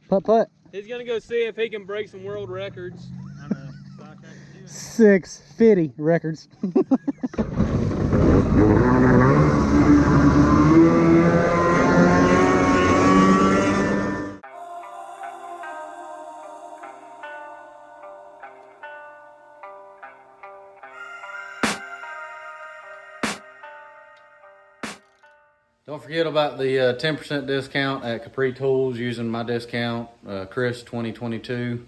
Putt putt. He's gonna go see if he can break some world records. I know. 650 records. Don't forget about the 10% discount at Capri Tools using my discount, Chris 2022.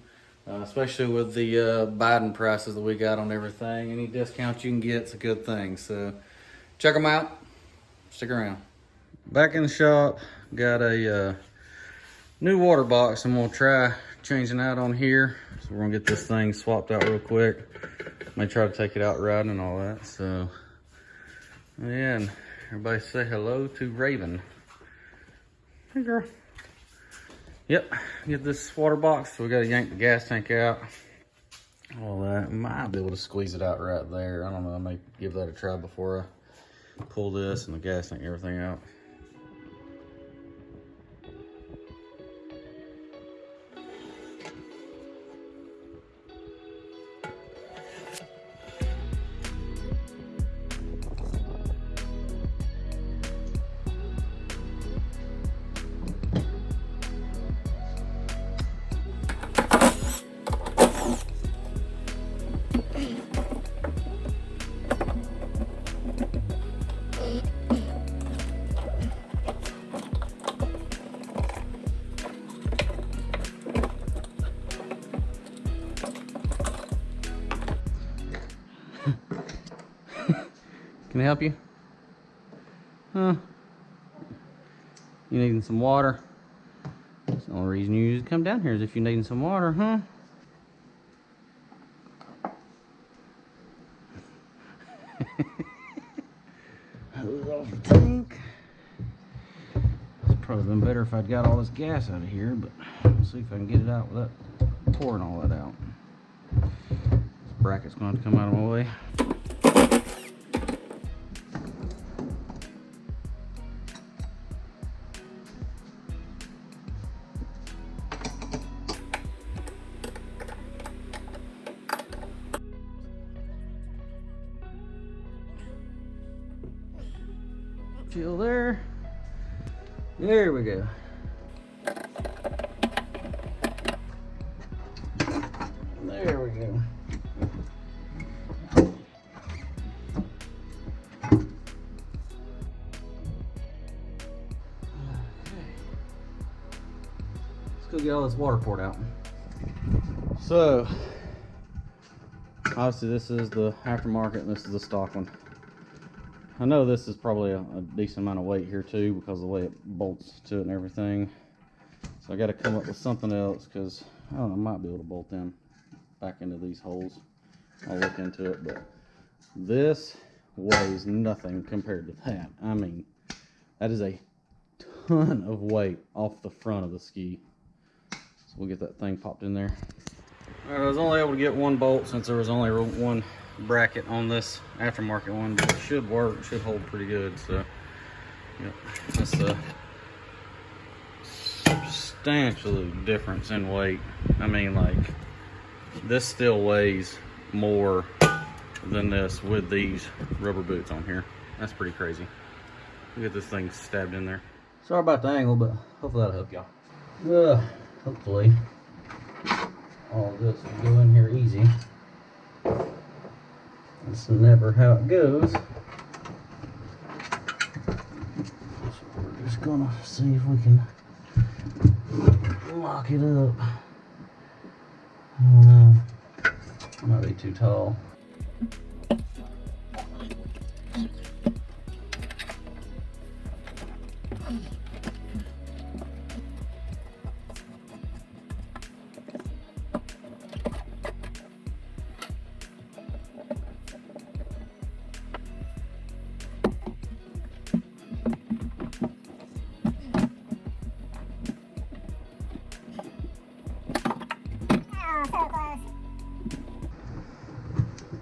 Especially with the Biden prices that we got on everything. Any discount you can get is a good thing. So check them out. Stick around. Back in the shop, got a new water box. I'm gonna try changing out on here. So we're gonna get this thing swapped out real quick. May try to take it out riding and all that. So yeah, and everybody say hello to Raven. Hey girl. Yep, get this water box. So we gotta yank the gas tank out. All that. Might be able to squeeze it out right there. I don't know, I may give that a try before I pull this and the gas tank and everything out. Can I help you? Huh? You needing some water? That's the only reason you usually come down here is if you're needing some water, huh? Hose off the tank. It's probably been better if I'd got all this gas out of here, but we'll see if I can get it out without pouring all that out. This bracket's going to have to come out of my way. Chill there. There we go. There we go. Let's go get all this water poured out. So, obviously this is the aftermarket and this is the stock one. I know this is probably a decent amount of weight here too because of the way it bolts to it and everything. So I got to come up with something else because I don't know, I might be able to bolt them back into these holes. I'll look into it, but this weighs nothing compared to that. I mean, that is a ton of weight off the front of the ski. So we'll get that thing popped in there. All right, I was only able to get one bolt since there was only one bracket on this aftermarket one, but it should work. It should hold pretty good. So yep, that's a substantial difference in weight. I mean, like, this still weighs more than this with these rubber boots on here. That's pretty crazy. Look at this thing stabbed in there. Sorry about the angle, but hopefully that'll help y'all. Hopefully all this will go in here easy. That's never how it goes. So we're just gonna see if we can lock it up. I don't know. It might be too tall.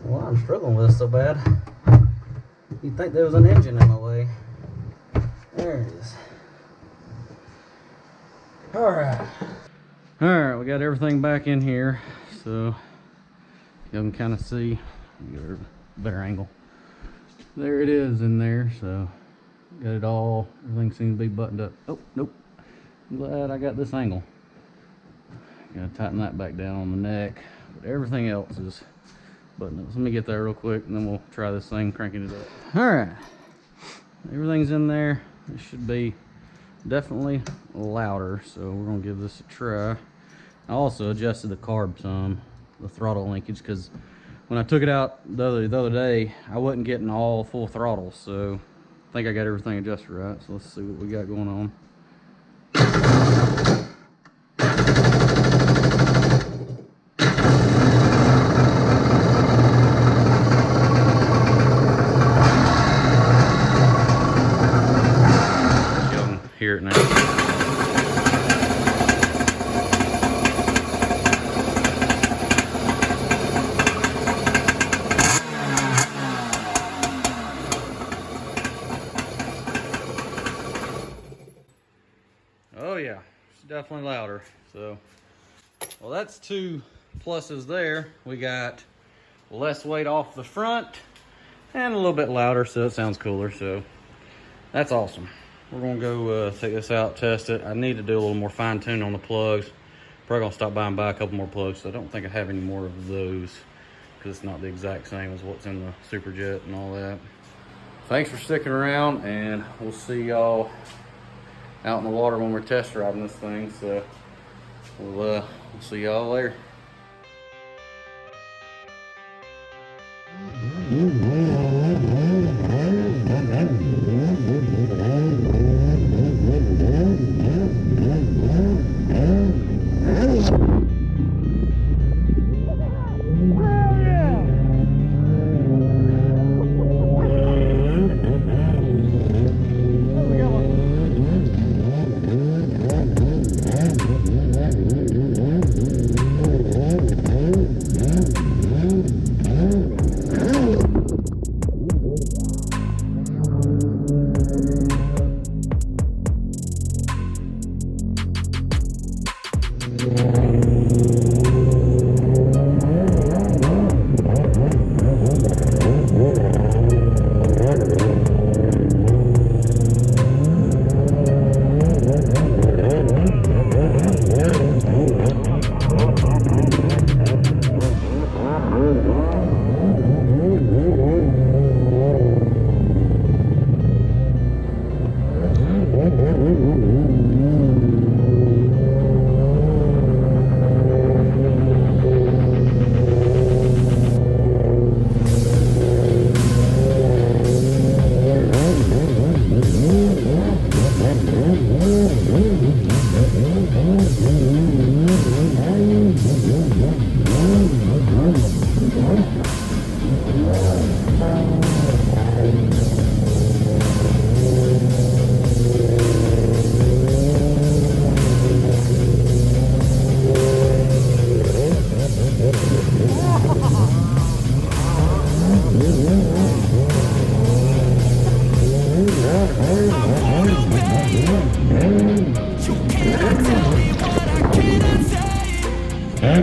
Well, I'm struggling with this so bad. You'd think there was an engine in my way. There it is. Alright. All right, we got everything back in here, so you can kind of see. Get a better angle. There it is in there, so got it all. Everything seems to be buttoned up. Oh, nope. I'm glad I got this angle. Gotta tighten that back down on the neck, but everything else is buttoned up. So let me get that real quick, and then we'll try this thing, cranking it up. All right, everything's in there. It should be definitely louder, so we're gonna give this a try. I also adjusted the carb some, the throttle linkage, because when I took it out the other day, I wasn't getting all full throttle, so I think I got everything adjusted right. So let's see what we got going on. You can hear it now. Oh yeah, it's definitely louder. So, well, that's two pluses there. We got less weight off the front and a little bit louder, so it sounds cooler. So that's awesome. We're gonna go take this out, test it. I need to do a little more fine tuning on the plugs. Probably gonna stop by and buy a couple more plugs. So I don't think I have any more of those because it's not the exact same as what's in the Superjet and all that. Thanks for sticking around, and we'll see y'all out in the water when we're test driving this thing. So we'll see y'all later. Hey,